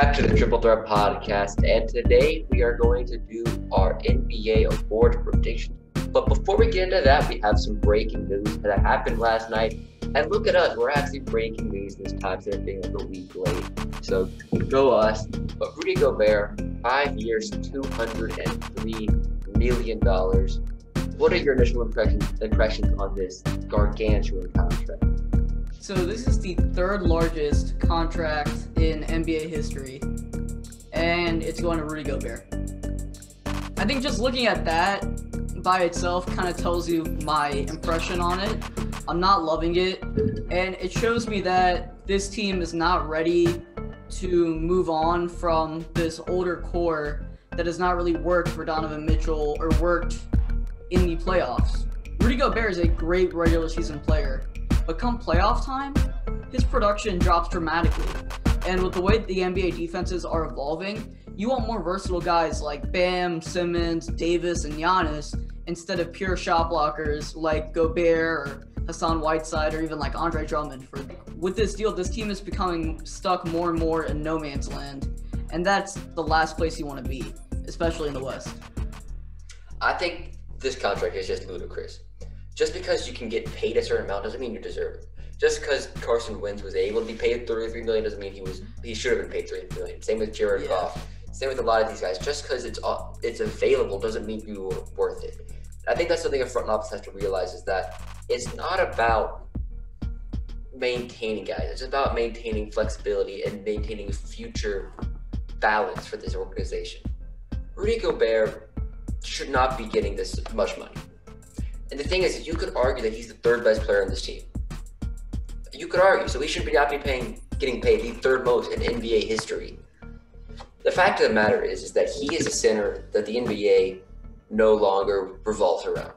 back to the Triple Threat Podcast, and today we are going to do our NBA award predictions. But before we get into that, we have some breaking news that happened last night. And look at us, we're actually breaking news this time instead of being like a week late. So go us. But Rudy Gobert, 5 years, $203 million. What are your initial impressions on this gargantuan contract? So this is the third largest contract in NBA history, and it's going to Rudy Gobert. I think just looking at that by itself kind of tells you my impression on it. I'm not loving it, and it shows me that this team is not ready to move on from this older core that has not really worked for Donovan Mitchell or worked in the playoffs. Rudy Gobert is a great regular season player, but come playoff time, his production drops dramatically. And with the way the NBA defenses are evolving, you want more versatile guys like Bam, Simmons, Davis, and Giannis instead of pure shot blockers like Gobert or Hassan Whiteside or even like Andre Drummond. With this deal, this team is becoming stuck more and more in no man's land, and that's the last place you want to be, especially in the West. I think this contract is just ludicrous. Just because you can get paid a certain amount doesn't mean you deserve it. Just because Carson Wentz was able to be paid $33 million doesn't mean he should have been paid $33 million. Same with Jared Goff. Same with a lot of these guys. Just because it's available doesn't mean you were worth it. I think that's something a front office has to realize, is that it's not about maintaining guys. It's about maintaining flexibility and maintaining future balance for this organization. Rudy Gobert should not be getting this much money. And the thing is, you could argue that he's the third best player on this team. You could argue, so he should not be getting paid the third most in NBA history. The fact of the matter is that he is a center that the NBA no longer revolves around.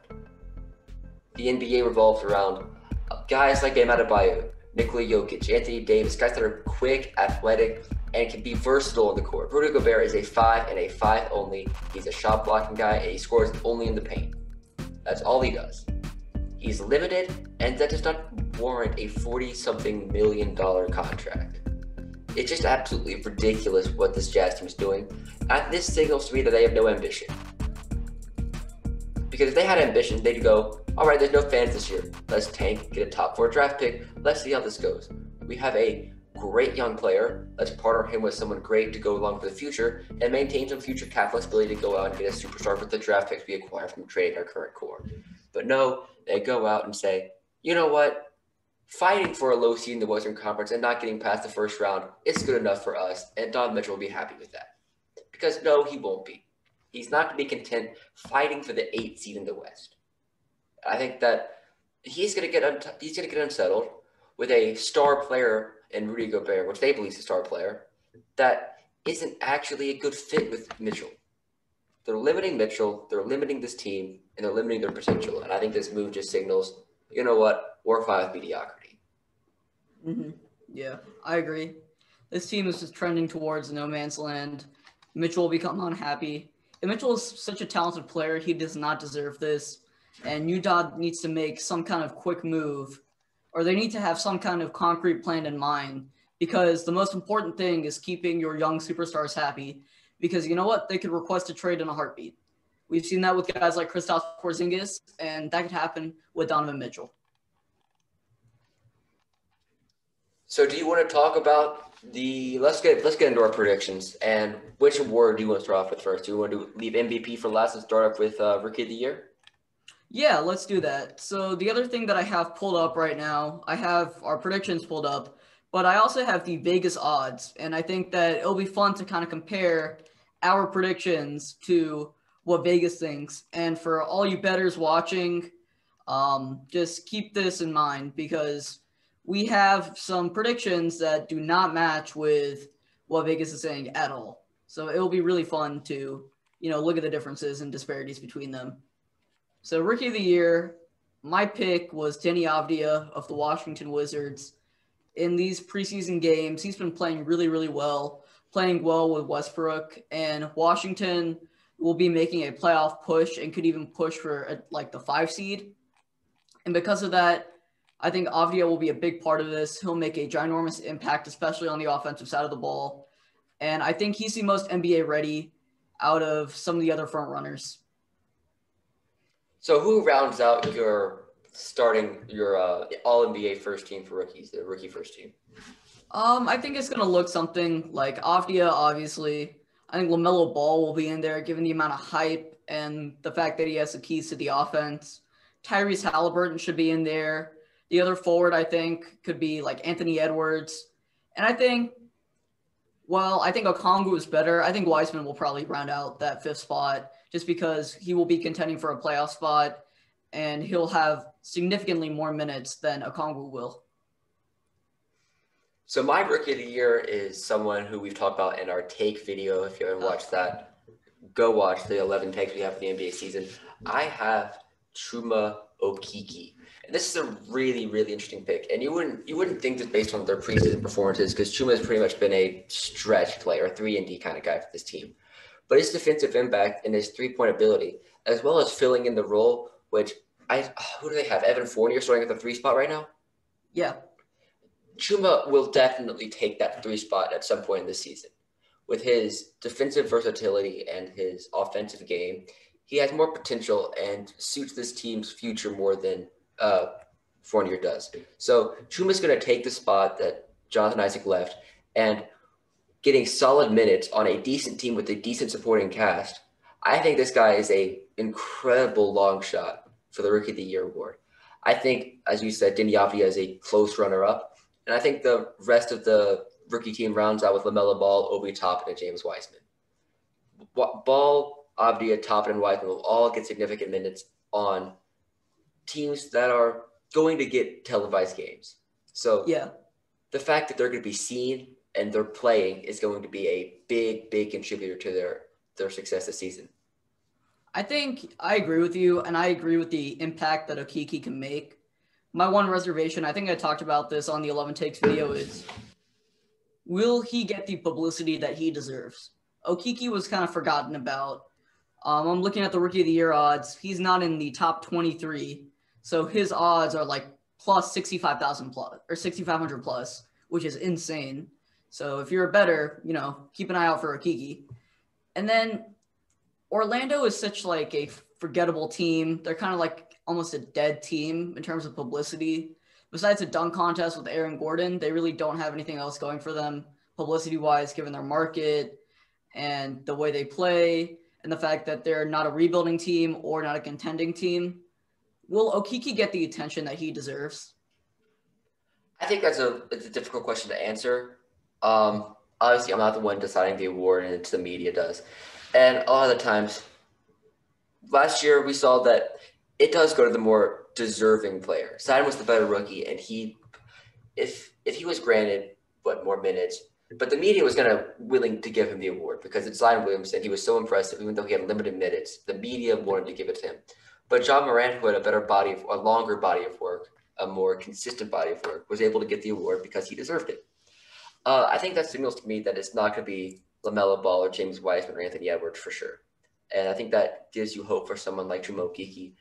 The NBA revolves around guys like Bam Adebayo, Nikola Jokic, Anthony Davis, guys that are quick, athletic, and can be versatile on the court. Rudy Gobert is a 5 and a 5 only. He's a shot blocking guy, and he scores only in the paint. That's all he does. He's limited, and that does not warrant a $40-something million contract. It's just absolutely ridiculous what this Jazz team is doing. And this signals to me that they have no ambition. Because if they had ambition, they'd go, all right, there's no fans this year. Let's tank, get a top 4 draft pick. Let's see how this goes. We have a great young player. Let's partner him with someone great to go along for the future and maintain some future cap flexibility to go out and get a superstar with the draft picks we acquire from trading our current core. But no, they go out and say, you know what? Fighting for a low seed in the Western Conference and not getting past the first round is good enough for us, and Don Mitchell will be happy with that. Because no, he won't be. He's not going to be content fighting for the 8th seed in the West. I think that he's going to get unsettled with a star player in Rudy Gobert, which they believe is a star player, that isn't actually a good fit with Mitchell. They're limiting Mitchell, they're limiting this team, and they're limiting their potential. And I think this move just signals, you know what, we're fine with mediocrity. Yeah, I agree. This team is just trending towards no man's land. Mitchell will become unhappy. And Mitchell is such a talented player, he does not deserve this. And Utah needs to make some kind of quick move, or they need to have some kind of concrete plan in mind, because the most important thing is keeping your young superstars happy, because you know what? They could request a trade in a heartbeat. We've seen that with guys like Kristaps Porzingis, and that could happen with Donovan Mitchell. So do you want to talk about let's get into our predictions, and which award do you want to start off with first? Do you want to leave MVP for last and start off with Rookie of the Year? Yeah, let's do that. So the other thing that I have pulled up right now, I have our predictions pulled up, but I also have the Vegas odds, and I think that it'll be fun to kind of compare our predictions to what Vegas thinks. And for all you bettors watching, just keep this in mind, because we have some predictions that do not match with what Vegas is saying at all. So it'll be really fun to, look at the differences and disparities between them. So Rookie of the Year, my pick was Denny Avdia of the Washington Wizards. In these preseason games, he's been playing really, really well, playing well with Westbrook, and Washington will be making a playoff push and could even push for the 5 seed. And because of that, I think Avdia will be a big part of this. He'll make a ginormous impact, especially on the offensive side of the ball. And I think he's the most NBA ready out of some of the other front runners. So who rounds out your All NBA first team for rookies, the rookie first team? I think it's gonna look something like Avdia, obviously. I think LaMelo Ball will be in there, given the amount of hype and the fact that he has the keys to the offense. Tyrese Halliburton should be in there. The other forward, I think, could be like Anthony Edwards. And I think Okongwu is better. I think Wiseman will probably round out that fifth spot just because he will be contending for a playoff spot and he'll have significantly more minutes than Okongwu will. So my rookie of the year is someone who we've talked about in our take video. If you haven't watched that, go watch the 11 takes we have for the NBA season. I have Chuma Okeke. And this is a really, really interesting pick. And you wouldn't think this based on their preseason performances because Chuma has pretty much been a stretch player, a 3-and-D kind of guy for this team. But his defensive impact and his three-point ability, as well as filling in the role, which who do they have? Evan Fournier starting at the 3 spot right now? Yeah. Chuma will definitely take that 3 spot at some point in this season. With his defensive versatility and his offensive game, he has more potential and suits this team's future more than Fournier does. So Chuma's going to take the spot that Jonathan Isaac left, and getting solid minutes on a decent team with a decent supporting cast, I think this guy is a incredible long shot for the Rookie of the Year award. I think, as you said, Deni Avdija is a close runner-up, and I think the rest of the rookie team rounds out with LaMelo Ball, Obi Toppin, and James Wiseman. Ball, Avdija, Toppin, and Wiseman will all get significant minutes on teams that are going to get televised games. So yeah, the fact that they're going to be seen and they're playing is going to be a big, big contributor to their success this season. I think I agree with you, and I agree with the impact that Okeke can make. My one reservation, I think I talked about this on the 11 Takes video, is will he get the publicity that he deserves? Okeke was kind of forgotten about. I'm looking at the Rookie of the Year odds. He's not in the top 23, so his odds are like plus 65,000 plus or 6,500 plus, which is insane. So if you're a bettor, keep an eye out for Okeke. And then Orlando is such like a forgettable team. They're kind of like almost a dead team in terms of publicity. Besides a dunk contest with Aaron Gordon, they really don't have anything else going for them publicity-wise, given their market and the way they play and the fact that they're not a rebuilding team or not a contending team. Will Okeke get the attention that he deserves? I think it's a difficult question to answer. Obviously, I'm not the one deciding the award, and it's the media does. And a lot of the times, last year we saw that it does go to the more deserving player. Zion was the better rookie, and if he was granted more minutes, but the media was willing to give him the award because it's Zion Williamson. He was so impressive, even though he had limited minutes. The media wanted to give it to him. But John Morant, who had a longer body of work, a more consistent body of work, was able to get the award because he deserved it. I think that signals to me that it's not going to be LaMelo Ball or James Wiseman or Anthony Edwards for sure. And I think that gives you hope for someone like Chuma Okeke.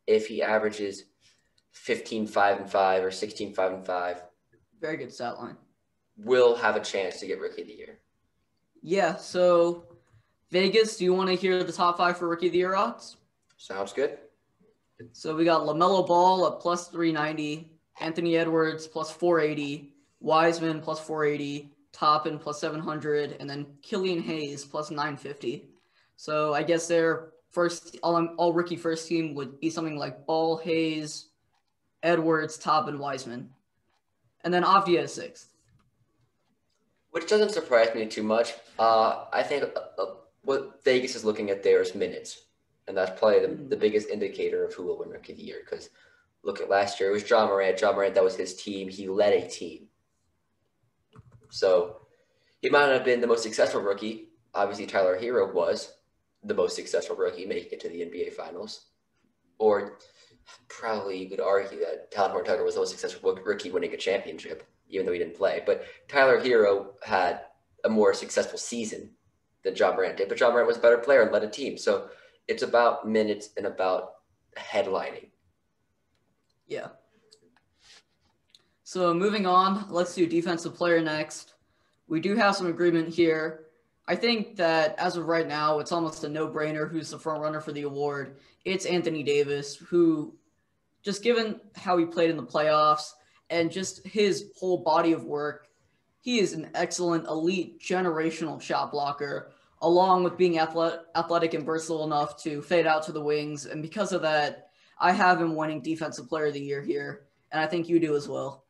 If he averages 15-5-5 or 16-5-5, very good stat line, will have a chance to get Rookie of the Year. Yeah, so Vegas, do you want to hear the top 5 for Rookie of the Year odds? Sounds good. So we got LaMelo Ball at plus 390, Anthony Edwards plus 480, Wiseman plus 480, Toppin plus 700, and then Killian Hayes plus 950. So I guess their first all rookie first team would be something like Ball, Hayes, Edwards, Toppin, Wiseman. And then Avdija is 6th. Which doesn't surprise me too much. I think what Vegas is looking at there is minutes. And that's probably the biggest indicator of who will win Rookie of the Year. Because look at last year, it was John Morant. John Morant, that was his team. He led a team. So he might not have been the most successful rookie. Obviously, Tyler Hero was the most successful rookie making it to the NBA Finals. Or probably you could argue that Talon Horton-Tucker was the most successful rookie winning a championship, even though he didn't play. But Tyler Hero had a more successful season than John Morant did. But John Morant was a better player and led a team. So it's about minutes and about headlining. Yeah. So moving on, let's do defensive player next. We do have some agreement here. I think that as of right now, it's almost a no-brainer who's the front runner for the award. It's Anthony Davis, who, just given how he played in the playoffs and just his whole body of work, he is an excellent, elite, generational shot blocker, along with being athletic and versatile enough to fade out to the wings. And because of that, I have him winning Defensive Player of the Year here, and I think you do as well.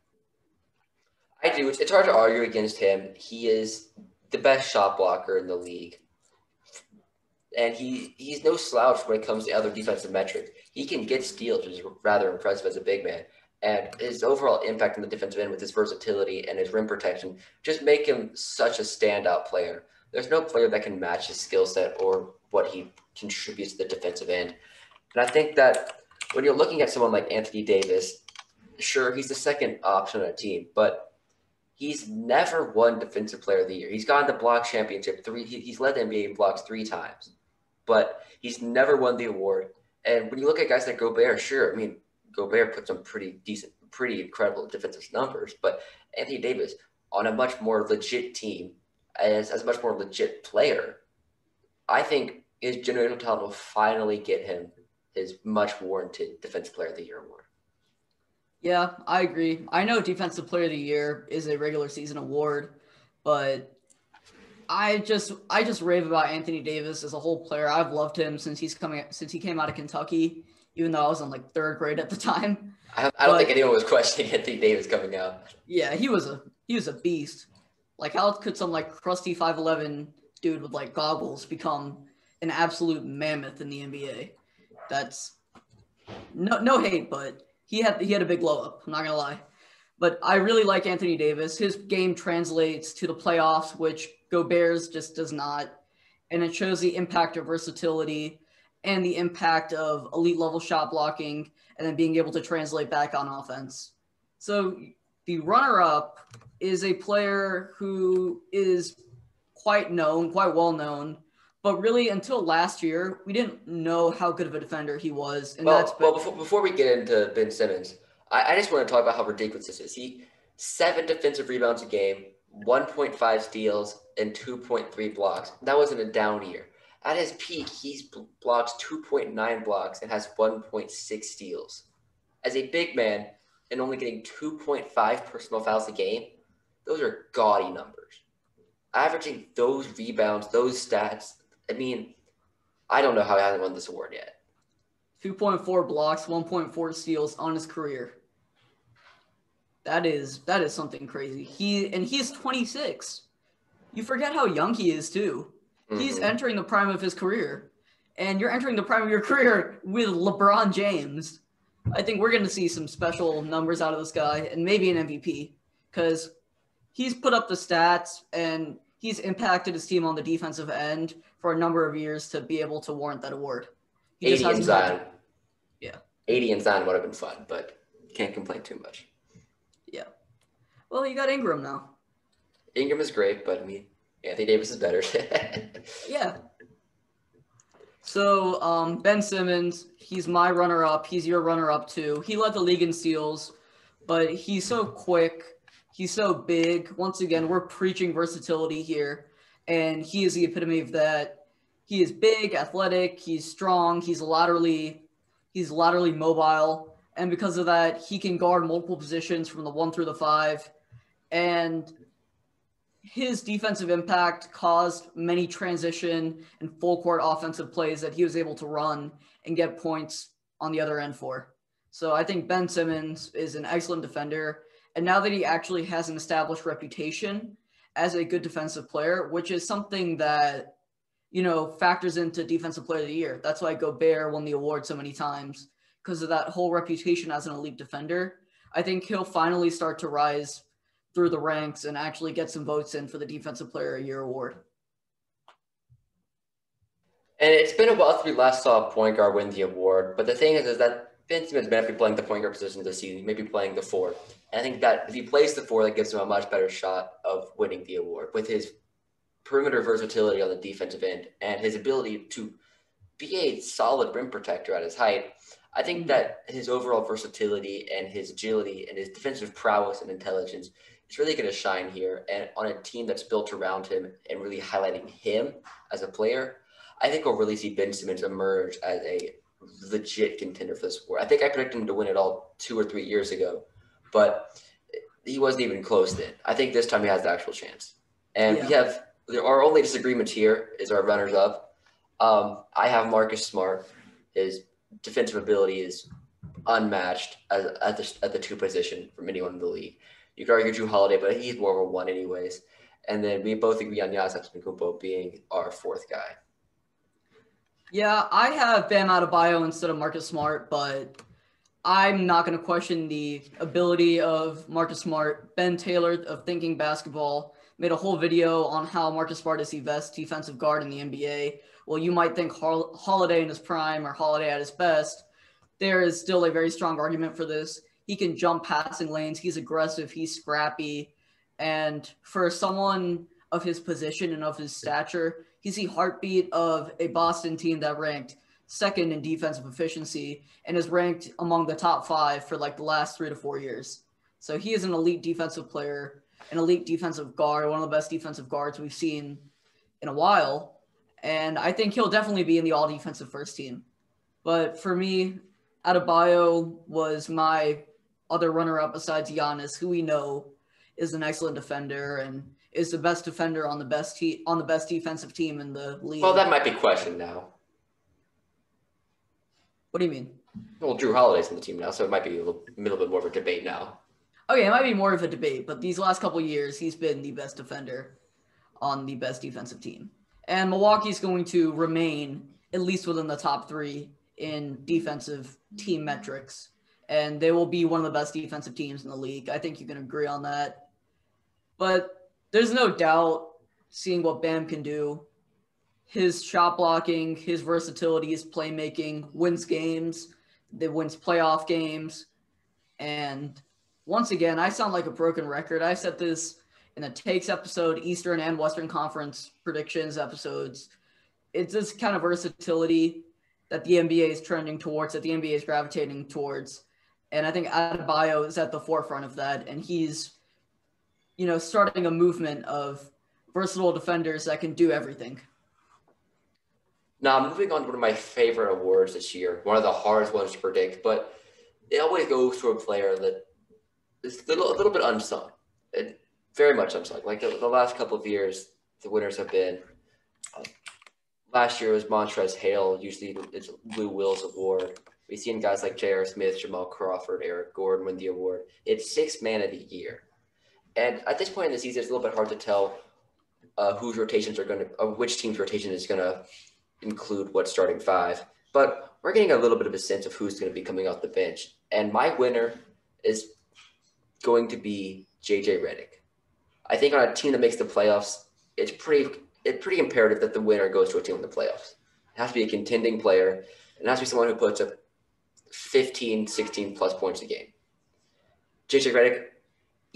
I do. It's hard to argue against him. He is the best shot blocker in the league. And he's no slouch when it comes to other defensive metrics. He can get steals, which is rather impressive as a big man. And his overall impact on the defensive end with his versatility and his rim protection just make him such a standout player. There's no player that can match his skill set or what he contributes to the defensive end. And I think that when you're looking at someone like Anthony Davis, sure, he's the second option on a team, but he's never won Defensive Player of the Year. He's gone to block championship he's led the NBA in blocks 3 times, but he's never won the award. And when you look at guys like Gobert, sure, I mean, Gobert put some pretty incredible defensive numbers, but Anthony Davis on a much more legit team, as a much more legit player, I think his generational talent will finally get him his much warranted Defensive Player of the Year award. Yeah, I agree. I know Defensive Player of the Year is a regular season award, but I just rave about Anthony Davis as a whole player. I've loved him since he came out of Kentucky, even though I was in like 3rd grade at the time. I don't think anyone was questioning Anthony Davis coming out. Yeah, he was a beast. Like, how could some like crusty 5'11" dude with like goggles become an absolute mammoth in the NBA? That's no hate, but he had a big blow up. I'm not gonna lie, but I really like Anthony Davis. His game translates to the playoffs, which Gobert's just does not, and it shows the impact of versatility and the impact of elite level shot blocking, and then being able to translate back on offense. So the runner-up is a player who is quite well known, but really until last year, we didn't know how good of a defender he was. And before we get into Ben Simmons, I just want to talk about how ridiculous this is. 7 defensive rebounds a game, 1.5 steals, and 2.3 blocks. That wasn't a down year. At his peak, he's blocks 2.9 blocks and has 1.6 steals. As a big man and only getting 2.5 personal fouls a game, those are gaudy numbers. Averaging those rebounds, those stats, I mean, I don't know how he hasn't won this award yet. 2.4 blocks, 1.4 steals on his career. That is something crazy. He's 26. You forget how young he is too. Mm-hmm. He's entering the prime of his career, and you're entering the prime of your career with LeBron James. I think we're going to see some special numbers out of this guy, and maybe an MVP, because he's put up the stats and he's impacted his team on the defensive end for a number of years to be able to warrant that award. 80 and Zion. Yeah. 80 and Zion would have been fun, but can't complain too much. Yeah. Well, you got Ingram now. Ingram is great, but I mean, Anthony Davis is better. Yeah. So, Ben Simmons, he's my runner-up. He's your runner-up, too. He led the league in steals, but he's so quick. He's so big. Once again, we're preaching versatility here, and he is the epitome of that. He is big, athletic, he's strong, he's laterally mobile, and because of that, he can guard multiple positions from the 1 through the 5, and his defensive impact caused many transition and full court offensive plays that he was able to run and get points on the other end for. So I think Ben Simmons is an excellent defender. And now that he actually has an established reputation as a good defensive player, which is something that, factors into Defensive Player of the Year. That's why Gobert won the award so many times, because of that whole reputation as an elite defender. I think he'll finally start to rise through the ranks and actually get some votes in for the Defensive Player of the Year award. And it's been a while since we last saw a point guard win the award, but the thing is that Ben Simmons may not be playing the point guard position this season. He may be playing the 4. And I think that if he plays the 4, that gives him a much better shot of winning the award with his perimeter versatility on the defensive end and his ability to be a solid rim protector at his height. I think that his overall versatility and his agility and his defensive prowess and intelligence is really going to shine here. And on a team that's built around him and really highlighting him as a player, I think we'll really see Ben Simmons emerge as a legit contender for this award. I think I predicted him to win it all 2 or 3 years ago, but he wasn't even close then. I think this time he has the actual chance. And our only disagreement here is our runners-up. I have Marcus Smart. His defensive ability is unmatched at the 2 position from anyone in the league. You could argue Drew Holiday, but he's more of a 1 anyways. And then we both agree on Giannis Antetokounmpo being our 4th guy. Yeah, I have Bam Adebayo instead of Marcus Smart, but I'm not going to question the ability of Marcus Smart. Ben Taylor of Thinking Basketball made a whole video on how Marcus Smart is the best defensive guard in the NBA. Well, you might think Holiday in his prime or Holiday at his best. There is still a very strong argument for this. He can jump passing lanes. He's aggressive. He's scrappy. And for someone of his position and of his stature, he's the heartbeat of a Boston team that ranked 2nd in defensive efficiency and is ranked among the top 5 for like the last 3 to 4 years. So he is an elite defensive player, an elite defensive guard, one of the best defensive guards we've seen in a while. And I think he'll definitely be in the all-defensive first team. But for me, Adebayo was my other runner-up besides Giannis, who we know is an excellent defender and is the best defender on the best defensive team in the league. Well, that might be questioned now. What do you mean? Well, Drew Holiday's on the team now, so it might be a little bit more of a debate now. Okay, it might be more of a debate, but these last couple of years, he's been the best defender on the best defensive team. And Milwaukee's going to remain at least within the top 3 in defensive team metrics. And they will be one of the best defensive teams in the league. I think you can agree on that. But there's no doubt, seeing what Bam can do, his shot blocking, his versatility, his playmaking wins games. That wins playoff games. And once again, I sound like a broken record. I said this in the Takes episode, Eastern and Western Conference predictions episodes. It's this kind of versatility that the NBA is trending towards, that the NBA is gravitating towards. And I think Adebayo is at the forefront of that. And he's, starting a movement of versatile defenders that can do everything. Now, moving on to one of my favorite awards this year, one of the hardest ones to predict, but it always goes to a player that is a little bit unsung, and very much unsung. Like the last couple of years, the winners have been, last year was Montrezl Harrell, usually it's Lou Will's award. We've seen guys like J.R. Smith, Jamal Crawford, Eric Gordon win the award. It's 6th man of the year. And at this point in the season, it's a little bit hard to tell which team's rotation is going to include what starting 5. But we're getting a little bit of a sense of who's going to be coming off the bench. And my winner is going to be J.J. Redick. I think on a team that makes the playoffs, it's pretty imperative that the winner goes to a team in the playoffs. It has to be a contending player. It has to be someone who puts up 15, 16-plus points a game. J.J. Redick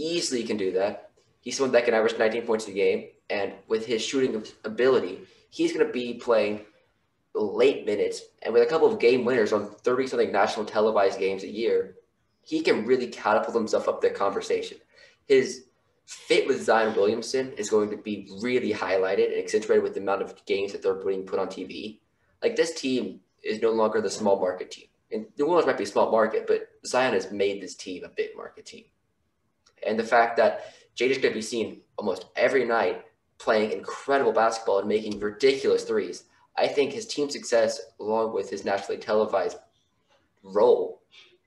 easily can do that. He's someone that can average 19 points a game. And with his shooting ability, he's going to be playing late minutes. And with a couple of game winners on 30-something national televised games a year, he can really catapult himself up the conversation. His fit with Zion Williamson is going to be really highlighted and accentuated with the amount of games that they're put on TV. Like, this team is no longer the small market team. And New Orleans might be a small market, but Zion has made this team a big market team. And the fact that JJ's going to be seen almost every night playing incredible basketball and making ridiculous threes, I think his team success, along with his nationally televised role,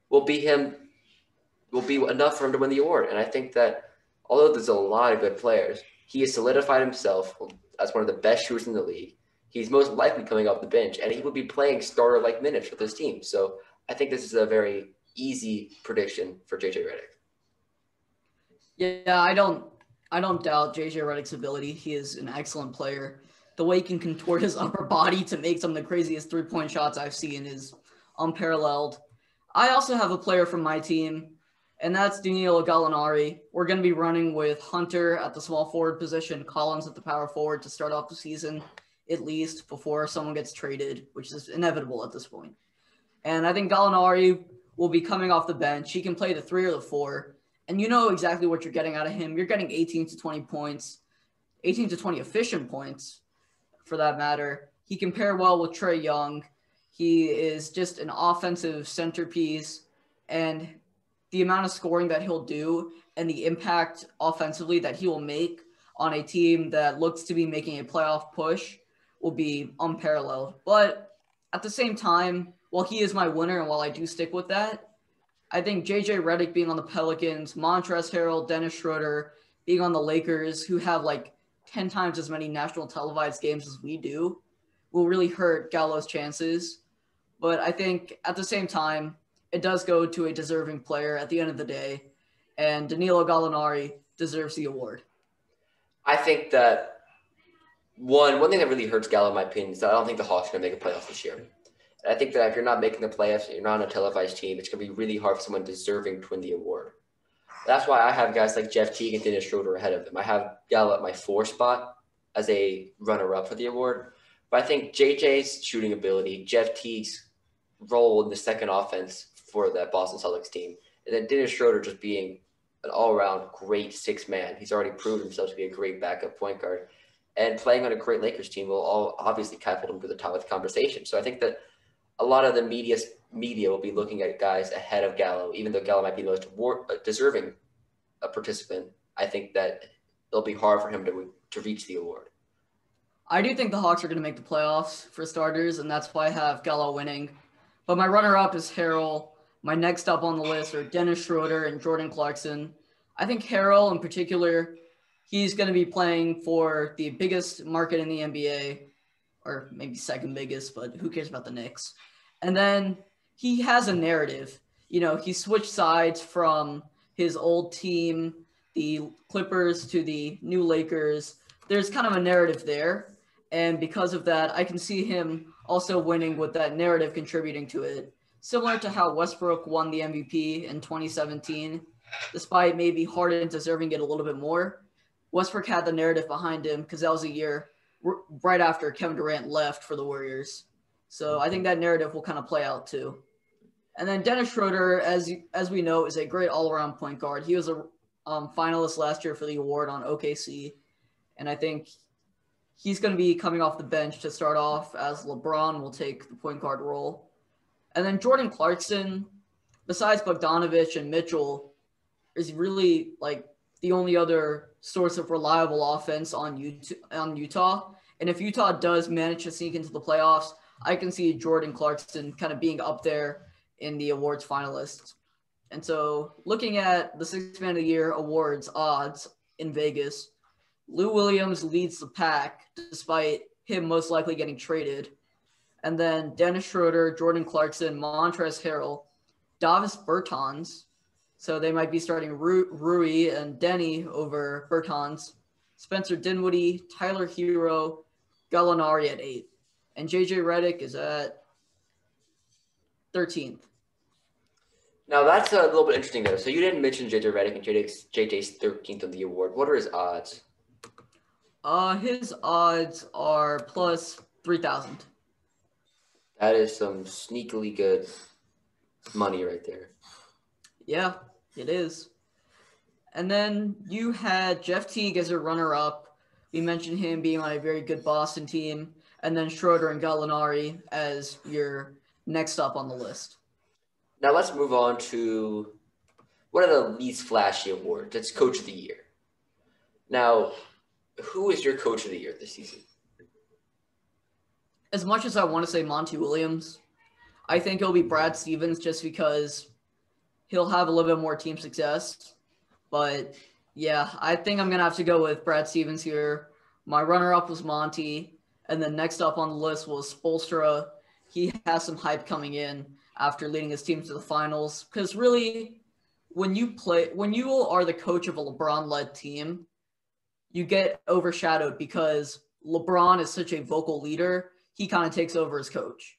will be enough for him to win the award. And I think that although there's a lot of good players, he has solidified himself as one of the best shooters in the league. He's most likely coming off the bench, and he will be playing starter-like minutes for this team. So I think this is a very easy prediction for J.J. Redick. Yeah, I don't doubt J.J. Redick's ability. He is an excellent player. The way he can contort his upper body to make some of the craziest three-point shots I've seen is unparalleled. I also have a player from my team, and that's Danilo Gallinari. We're going to be running with Hunter at the small forward position, Collins at the power forward to start off the season, at least before someone gets traded, which is inevitable at this point. And I think Gallinari will be coming off the bench. He can play the 3 or the 4, and you know exactly what you're getting out of him. You're getting 18 to 20 points, 18 to 20 efficient points for that matter. He can pair well with Trae Young. He is just an offensive centerpiece, and the amount of scoring that he'll do and the impact offensively that he will make on a team that looks to be making a playoff push will be unparalleled. But at the same time, while he is my winner and while I do stick with that, I think JJ Redick being on the Pelicans, Montrezl Harrell, Dennis Schroeder being on the Lakers, who have like 10 times as many national televised games as we do, will really hurt Gallo's chances. But I think at the same time, it does go to a deserving player at the end of the day, and Danilo Gallinari deserves the award. I think that one thing that really hurts Gallo, in my opinion, is that I don't think the Hawks are going to make a playoff this year. And I think that if you're not making the playoffs, you're not on a televised team, it's going to be really hard for someone deserving to win the award. That's why I have guys like Jeff Teague and Dennis Schroeder ahead of them. I have Gallo at my 4 spot as a runner-up for the award. But I think JJ's shooting ability, Jeff Teague's role in the second offense for that Boston Celtics team, and then Dennis Schroeder just being an all-around great 6-man. He's already proved himself to be a great backup point guard. And playing on a great Lakers team will all obviously catapult him to the top of the conversation. So I think that a lot of the media will be looking at guys ahead of Gallo, even though Gallo might be the most deserving a participant. I think that it'll be hard for him to reach the award. I do think the Hawks are going to make the playoffs for starters, and that's why I have Gallo winning. But my runner-up is Harrell. My next up on the list are Dennis Schroeder and Jordan Clarkson. I think Harrell in particular, he's going to be playing for the biggest market in the NBA, or maybe second biggest, but who cares about the Knicks? And then he has a narrative. You know, he switched sides from his old team, the Clippers, to the new Lakers. There's kind of a narrative there. And because of that, I can see him also winning with that narrative contributing to it. Similar to how Westbrook won the MVP in 2017, despite maybe Harden deserving it a little bit more. Westbrook had the narrative behind him because that was a year right after Kevin Durant left for the Warriors. So I think that narrative will kind of play out too. And then Dennis Schroeder, as we know, is a great all-around point guard. He was a finalist last year for the award on OKC. And I think he's going to be coming off the bench to start off, as LeBron will take the point guard role. And then Jordan Clarkson, besides Bogdanovich and Mitchell, is really like the only other source of reliable offense on Utah. And if Utah does manage to sneak into the playoffs, I can see Jordan Clarkson kind of being up there in the awards finalists. And so looking at the Sixth Man of the Year awards odds in Vegas, Lou Williams leads the pack despite him most likely getting traded. And then Dennis Schroeder, Jordan Clarkson, Montrezl Harrell, Davis Bertans. So they might be starting Rui and Denny over Bertans. Spencer Dinwiddie, Tyler Hero, Gallinari at 8. And JJ Redick is at 13th. Now that's a little bit interesting though. So you didn't mention JJ Redick and JJ's 13th on the award. What are his odds? His odds are plus 3,000. That is some sneakily good money right there. Yeah, it is. And then you had Jeff Teague as a runner-up. We mentioned him being on a very good Boston team. And then Schroeder and Gallinari as your next up on the list. Now let's move on to one of the least flashy awards. It's Coach of the Year. Now, who is your Coach of the Year this season? As much as I want to say Monty Williams, I think it'll be Brad Stevens just because he'll have a little bit more team success. But, yeah, I think I'm going to have to go with Brad Stevens here. My runner-up was Monty, and then next up on the list was Spoelstra. He has some hype coming in after leading his team to the finals. Because really, when you are the coach of a LeBron-led team, you get overshadowed because LeBron is such a vocal leader. He kind of takes over as coach.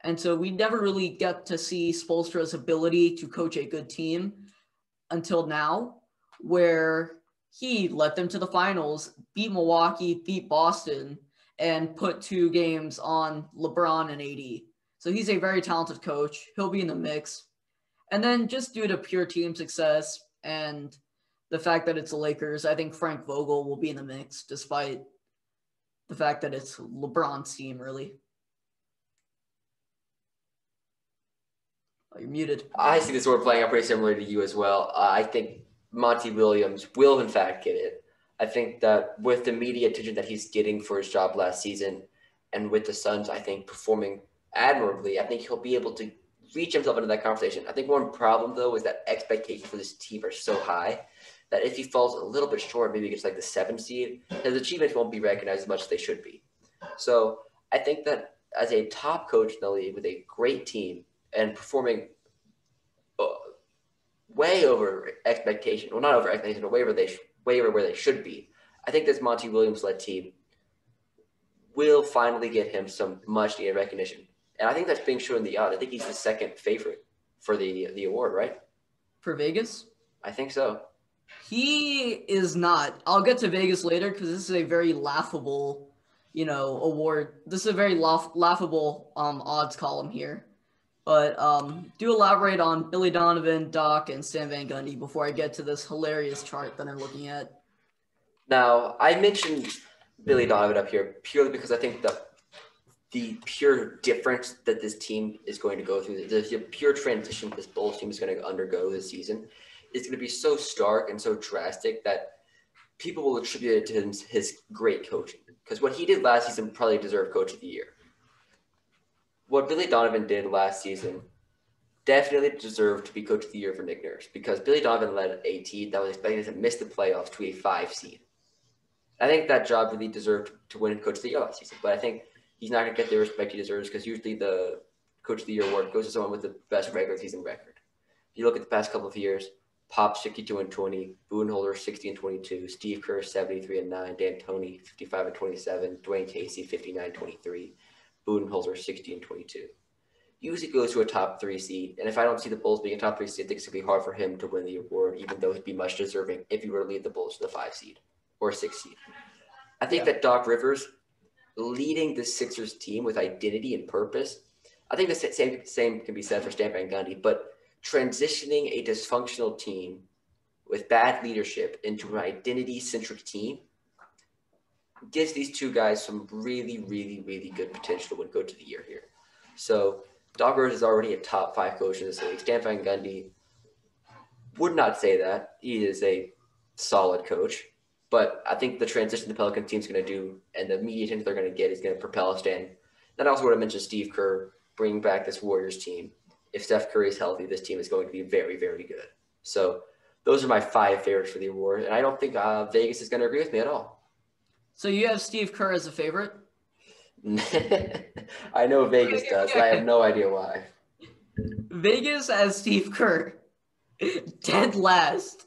And so we never really get to see Spoelstra's ability to coach a good team until now, where he led them to the finals, beat Milwaukee, beat Boston, and put 2 games on LeBron and AD. So he's a very talented coach. He'll be in the mix. And then just due to pure team success and the fact that it's the Lakers, I think Frank Vogel will be in the mix, despite the fact that it's LeBron's team, really. Oh, you're muted. I see this sort of playing out pretty similar to you as well. I think Monty Williams will, in fact, get it. I think that with the media attention that he's getting for his job last season and with the Suns, I think, performing admirably, I think he'll be able to reach himself into that conversation. I think one problem, though, is that expectations for this team are so high that if he falls a little bit short, maybe gets like the 7th seed, his achievements won't be recognized as much as they should be. So I think that as a top coach in the league with a great team and performing way over expectation, well, not over expectation, but way over where they should be, I think this Monty Williams-led team will finally get him some much-needed recognition. And I think that's being shown in the odds. I think he's the second favorite for the award, right? For Vegas? I think so. He is not. I'll get to Vegas later because this is a very laughable, award. This is a very laughable odds column here. But do elaborate on Billy Donovan, Doc, and Stan Van Gundy before I get to this hilarious chart that I'm looking at. Now, I mentioned Billy Donovan up here purely because I think the pure difference that this team is going to go through, the pure transition this Bulls team is going to undergo this season is going to be so stark and so drastic that people will attribute it to his great coaching. Because what he did last season probably deserved Coach of the Year. What Billy Donovan did last season definitely deserved to be Coach of the Year for Nick Nurse because Billy Donovan led a team that was expected to miss the playoffs to a 5 seed. I think that job really deserved to win Coach of the Year last season, but I think he's not going to get the respect he deserves because usually the Coach of the Year award goes to someone with the best regular season record. If you look at the past couple of years, Pop 62-20, Budenholzer 60-22, Steve Kerr 73-9, D'Antoni 55-27, Dwayne Casey 59-23, Budenholzer 60-22. Usually goes to a top 3 seed, and if I don't see the Bulls being a top 3 seed, I think it's going to be hard for him to win the award, even though he'd be much deserving if he were to lead the Bulls to the 5 seed or 6 seed. I think that Doc Rivers leading the Sixers team with identity and purpose, I think the same can be said for Stan Van Gundy, but transitioning a dysfunctional team with bad leadership into an identity-centric team gives these two guys some really, really, really good potential to win Coach of the Year here. So Doc Rivers is already a top 5 coach in this league. Stan Van Gundy would not say that. He is a solid coach. But I think the transition the Pelican team's going to do and the media attention they're going to get is going to propel Stan. Then I also want to mention Steve Kerr bringing back this Warriors team. If Steph Curry is healthy, this team is going to be very, very good. So those are my 5 favorites for the award. And I don't think Vegas is going to agree with me at all. So you have Steve Kerr as a favorite? I know Vegas does, but I have no idea why. Vegas has Steve Kerr. Dead last.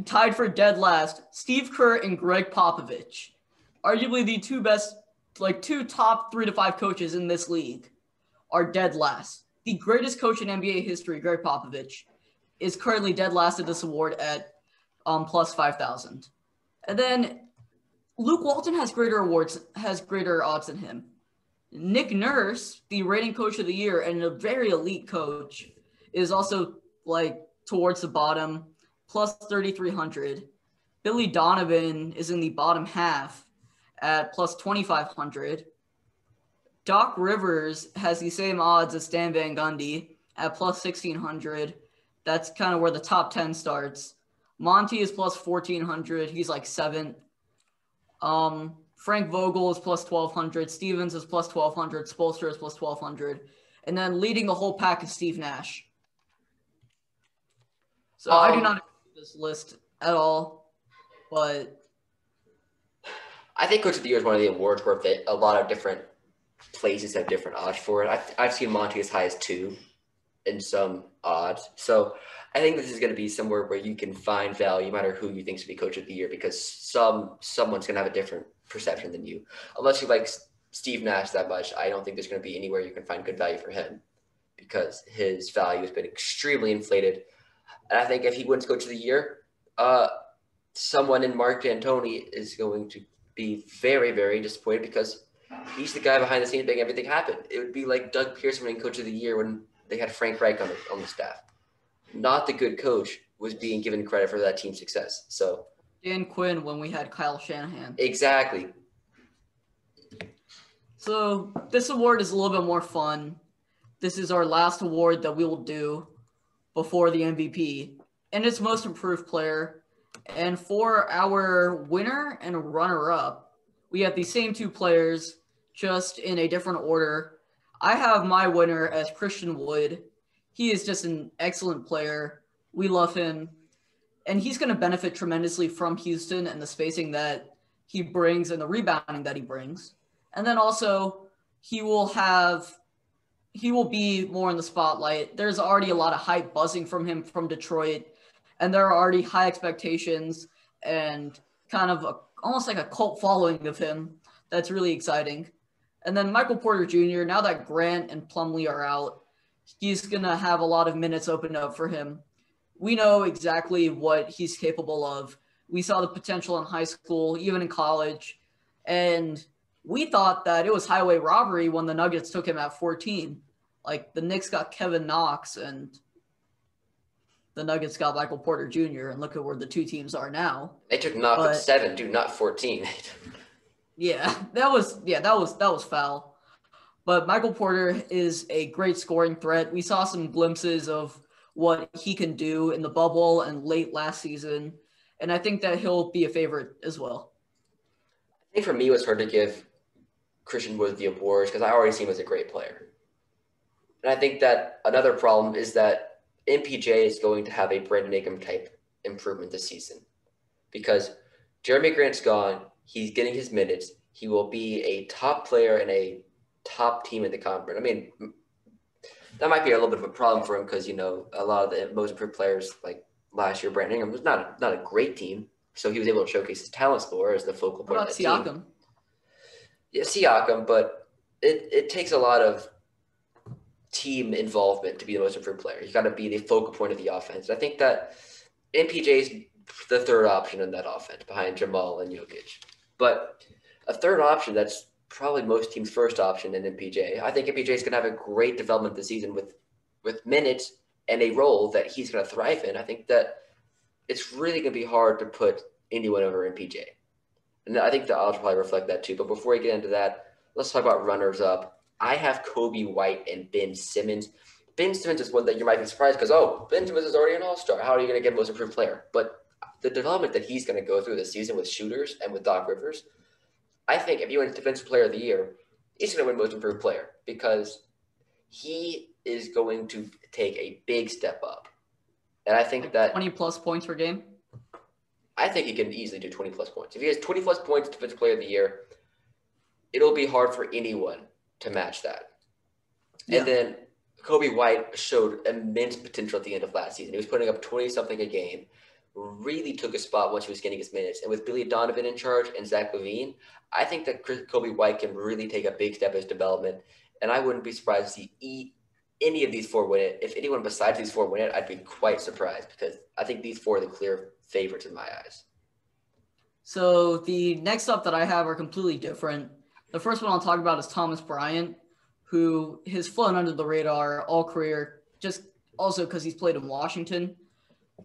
Tied for dead last, Steve Kerr and Greg Popovich. Arguably the two top 3 to 5 coaches in this league are dead last. The greatest coach in NBA history, Greg Popovich, is currently dead last at this award at plus 5,000. And then Luke Walton has greater odds than him. Nick Nurse, the reigning coach of the year and a very elite coach, is also towards the bottom, plus 3,300. Billy Donovan is in the bottom half at plus 2,500. Doc Rivers has the same odds as Stan Van Gundy at plus 1,600. That's kind of where the top 10 starts. Monty is plus 1,400. He's like 7th. Frank Vogel is plus 1,200. Stevens is plus 1,200. Spoelstra is plus 1,200. And then leading the whole pack is Steve Nash. So I do not agree with this list at all, but I think Coach of the Year is one of the awards where a lot of different places have different odds for it. I've seen Monty as high as 2 in some odds. So I think this is going to be somewhere where you can find value no matter who you think should be Coach of the Year because someone's going to have a different perception than you. Unless you like Steve Nash that much, I don't think there's going to be anywhere you can find good value for him because his value has been extremely inflated. And I think if he wins Coach of the Year, someone in Mark D'Antoni is going to be very, very disappointed because he's the guy behind the scenes making everything happen. It would be like Doug Pearson winning Coach of the Year when they had Frank Reich on the staff. Not the good coach, was being given credit for that team's success. So Dan Quinn when we had Kyle Shanahan. exactly. So this award is a little bit more fun. This is our last award that we will do before the MVP, and it's Most Improved Player. And for our winner and runner-up, we have the same two players, just in a different order. I have my winner as Christian Wood. He is just an excellent player. We love him. And he's going to benefit tremendously from Houston and the spacing that he brings and the rebounding that he brings. And then also, he will be more in the spotlight. There's already a lot of hype buzzing from him from Detroit, and there are already high expectations and kind of almost like a cult following of him. That's really exciting. And then Michael Porter Jr., now that Grant and Plumlee are out, he's going to have a lot of minutes opened up for him. We know exactly what he's capable of. We saw the potential in high school, even in college, and we thought that it was highway robbery when the Nuggets took him at 14. Like, the Knicks got Kevin Knox, and the Nuggets got Michael Porter Jr., and look at where the two teams are now. They took Knox at 7, dude, not 14. that was foul. But Michael Porter is a great scoring threat. We saw some glimpses of what he can do in the bubble and late last season, and I think that he'll be a favorite as well. I think for me, it was hard to give Christian Wood the awards because I already see him as a great player. And I think that another problem is that MPJ is going to have a Brandon Ingram type improvement this season because Jeremy Grant's gone. He's getting his minutes. He will be a top player in a top team in the conference. I mean, that might be a little bit of a problem for him because, a lot of the most improved players like last year, Brandon Ingram was not a great team. So he was able to showcase his talents more as the focal point of the Siakam? team. Yeah, Siakam, but it takes a lot of team involvement to be the most improved player. You got to be the focal point of the offense. And I think that MPJ is the third option in that offense behind Jamal and Jokic. But a third option that's probably most teams' first option in MPJ. I think MPJ is going to have a great development this season with minutes and a role that he's going to thrive in. I think that it's really going to be hard to put anyone over MPJ. And I think the odds will probably reflect that too. But before we get into that, let's talk about runners-up. I have Kobe White and Ben Simmons. Ben Simmons is one that you might be surprised because, Ben Simmons is already an all-star. How are you going to get most improved player? But the development that he's going to go through this season with shooters and with Doc Rivers, I think if he wins Defensive Player of the Year, he's going to win most improved player because he is going to take a big step up. And I think that 20-plus points per game? I think he can easily do 20-plus points. If he has 20-plus points Defensive Player of the Year, it'll be hard for anyone to match that. Yeah. And then Kobe White showed immense potential at the end of last season. He was putting up 20-something a game, really took a spot once he was getting his minutes. And with Billy Donovan in charge and Zach LaVine, I think that Kobe White can really take a big step in his development. And I wouldn't be surprised to see any of these four win it. If anyone besides these four win it, I'd be quite surprised because I think these four are the clear favorites in my eyes. So the next up that I have are completely different. The first one I'll talk about is Thomas Bryant, who has flown under the radar all career, just also because he's played in Washington.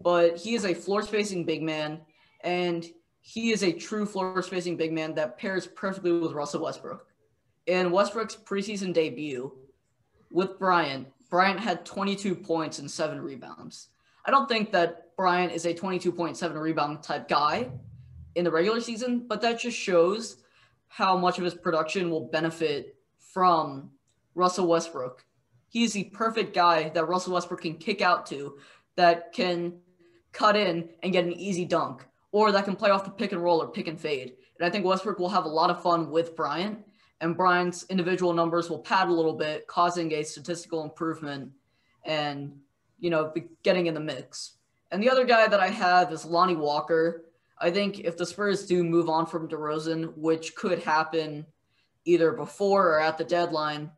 But he is a floor-spacing big man, and he is a true floor-spacing big man that pairs perfectly with Russell Westbrook. In Westbrook's preseason debut with Bryant had 22 points and 7 rebounds. I don't think that Bryant is a 22.7 rebound type guy in the regular season, but that just shows how much of his production will benefit from Russell Westbrook. He's the perfect guy that Russell Westbrook can kick out to, that can cut in and get an easy dunk, or that can play off the pick and roll or pick and fade. And I think Westbrook will have a lot of fun with Bryant, and Bryant's individual numbers will pad a little bit, causing a statistical improvement and, getting in the mix. And the other guy that I have is Lonnie Walker. I think if the Spurs do move on from DeRozan, which could happen either before or at the deadline,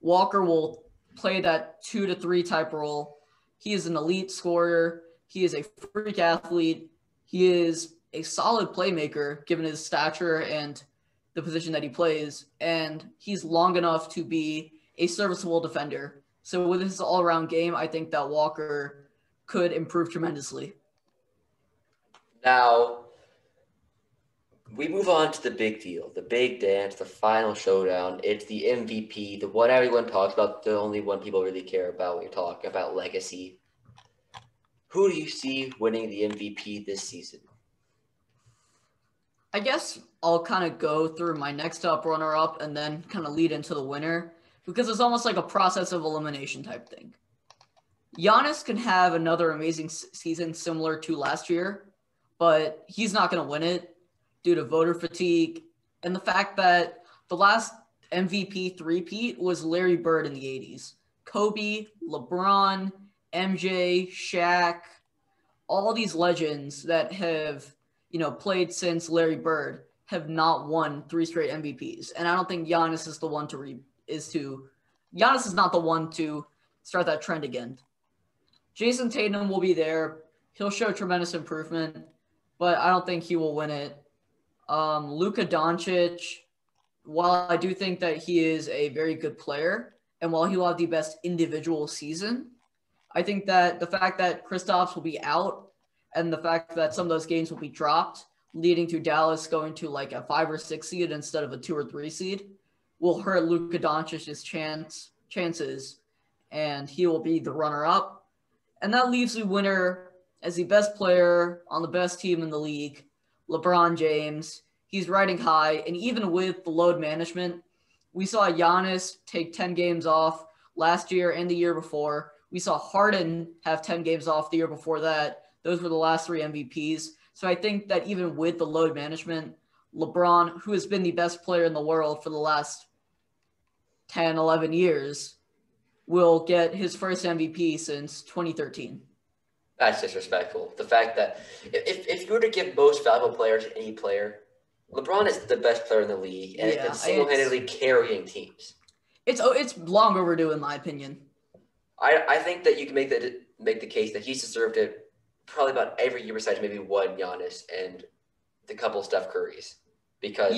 Walker will play that 2 to 3 type role. He is an elite scorer. He is a freak athlete. He is a solid playmaker given his stature and the position that he plays. And he's long enough to be a serviceable defender. So with his all-around game, I think that Walker could improve tremendously. Now, we move on to the big deal, the big dance, the final showdown. It's the MVP, the one everyone talks about, the only one people really care about when you talk about legacy. Who do you see winning the MVP this season? I guess I'll kind of go through my next up runner-up and then kind of lead into the winner, because it's almost like a process of elimination type thing. Giannis can have another amazing season similar to last year, but he's not going to win it due to voter fatigue and the fact that the last MVP three-peat was Larry Bird in the 80s. Kobe, LeBron, MJ, Shaq, all these legends that have, played since Larry Bird have not won 3 straight MVPs. And I don't think Giannis is the one Giannis is not the one to start that trend again. Jason Tatum will be there. He'll show tremendous improvement, but I don't think he will win it. Luka Doncic, while I do think that he is a very good player, and while he'll have the best individual season, I think that the fact that Kristaps will be out and the fact that some of those games will be dropped, leading to Dallas going to like a 5 or 6 seed instead of a 2 or 3 seed, will hurt Luka Doncic's chances, and he will be the runner-up. And that leaves the winner as the best player on the best team in the league, LeBron James. He's riding high, and even with the load management, we saw Giannis take 10 games off last year and the year before. We saw Harden have 10 games off the year before that. Those were the last 3 MVPs. So I think that even with the load management, LeBron, who has been the best player in the world for the last 10, 11 years, will get his first MVP since 2013. That's disrespectful. The fact that if you were to give most valuable player to any player, LeBron is the best player in the league and has been single-handedly carrying teams. It's long overdue, in my opinion. I think that you can make the case that he's deserved it probably about every year besides maybe one Giannis and the couple Steph Currys, because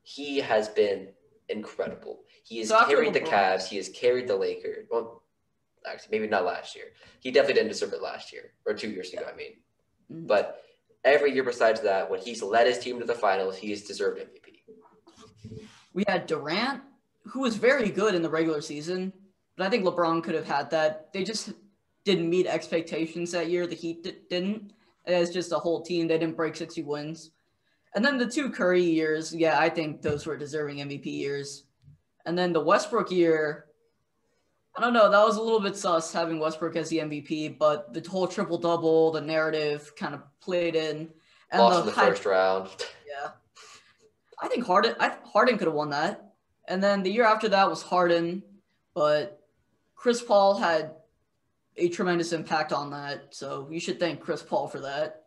he has been incredible. He has carried the Cavs. He has carried the Lakers. Well, actually, maybe not last year. He definitely didn't deserve it last year or 2 years ago, I mean. Mm-hmm. But every year besides that, when he's led his team to the finals, he has deserved MVP. We had Durant, who was very good in the regular season, but I think LeBron could have had that. They just didn't meet expectations that year. The Heat didn't. As just a whole team, they didn't break 60 wins. And then the 2 Curry years, I think those were deserving MVP years. And then the Westbrook year, I don't know, that was a little bit sus having Westbrook as the MVP, but the whole triple-double, the narrative kind of played in. And lost in the first round. Yeah. I think Harden could have won that. And then the year after that was Harden, but Chris Paul had a tremendous impact on that, so you should thank Chris Paul for that.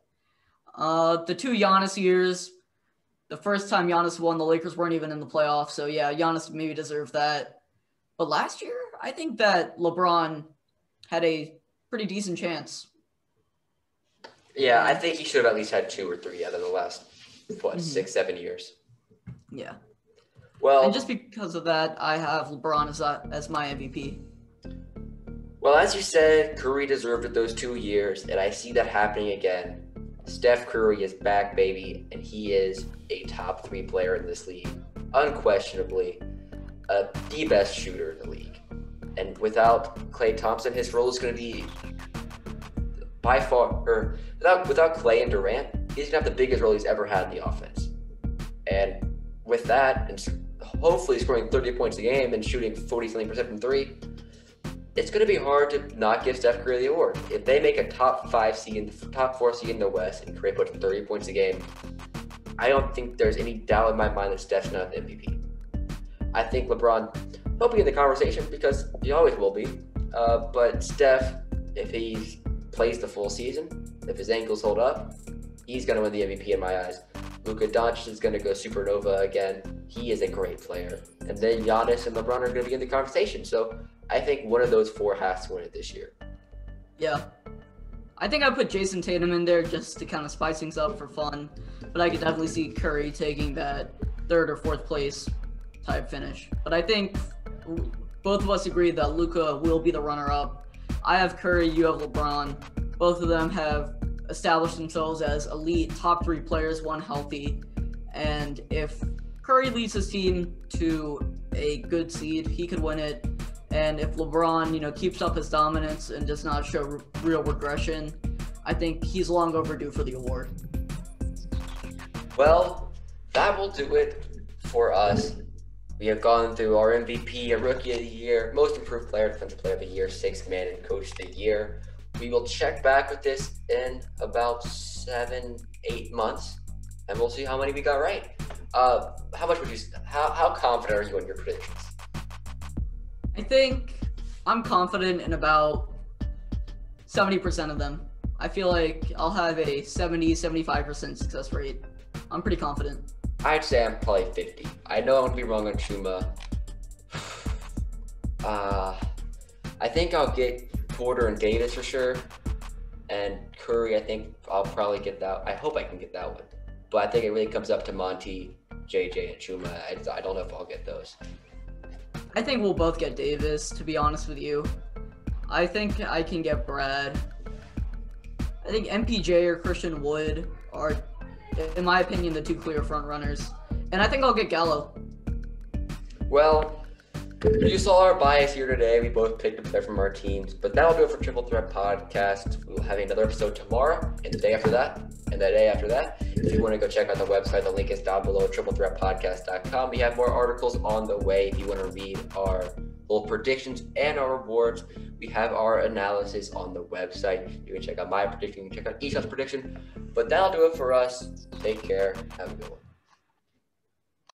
The 2 Giannis years, the first time Giannis won, the Lakers weren't even in the playoffs, so Giannis maybe deserved that. But last year, I think that LeBron had a pretty decent chance. Yeah, I think he should have at least had 2 or 3 out of the last, 6, 7 years. Yeah. Well, and just because of that, I have LeBron as my MVP. Well, as you said, Curry deserved it those 2 years, and I see that happening again. Steph Curry is back, baby, and he is a top 3 player in this league. Unquestionably, the best shooter in the league. And without Klay Thompson, his role is going to be by far, or without Klay and Durant, he's going to have the biggest role he's ever had in the offense. And with that, and hopefully scoring 30 points a game and shooting 40-something% from 3, it's going to be hard to not give Steph Curry the award. If they make a top 4 seed in the West and Curry puts 30 points a game, I don't think there's any doubt in my mind that Steph's not the MVP. I think LeBron will be in the conversation because he always will be. But Steph, if he plays the full season, if his ankles hold up, he's going to win the MVP in my eyes. Luka Doncic is going to go supernova again. He is a great player. And then Giannis and LeBron are going to be in the conversation. So I think one of those 4 has to win it this year. Yeah. I think I put Jason Tatum in there just to kind of spice things up for fun. But I could definitely see Curry taking that 3rd or 4th place type finish. But I think both of us agree that Luka will be the runner-up. I have Curry, you have LeBron. Both of them have established themselves as elite top 3 players, one healthy. And if Curry leads his team to a good seed, he could win it. And if LeBron, keeps up his dominance and does not show real regression, I think he's long overdue for the award. Well, that will do it for us. We have gone through our MVP, a Rookie of the Year, Most Improved Player, Defensive Player of the Year, Sixth Man, and Coach of the Year. We will check back with this in about 7-8 months, and we'll see how many we got right. How confident are you in your predictions? I think I'm confident in about 70% of them. I feel like I'll have a 70-75% success rate. I'm pretty confident. I'd say I'm probably 50. I know I'm going to be wrong on Chuma. I think I'll get Porter and Davis for sure. And Curry, I think I'll probably get that. I hope I can get that one. But I think it really comes up to Monty, JJ, and Chuma. I don't know if I'll get those. I think we'll both get Davis, to be honest with you. I think I can get Brad. I think MPJ or Christian Wood are, in my opinion, the 2 clear front runners. And I think I'll get Gallo. Well, you saw our bias here today. We both picked a player from our teams. But that'll do it for Triple Threat Podcast. We will have another episode tomorrow and the day after that and the day after that. If you want to go check out the website, the link is down below, triplethreatpodcast.com. We have more articles on the way if you want to read our little predictions and our rewards. We have our analysis on the website. You can check out my prediction. You can check out Ishan's prediction. But that'll do it for us. Take care. Have a good one.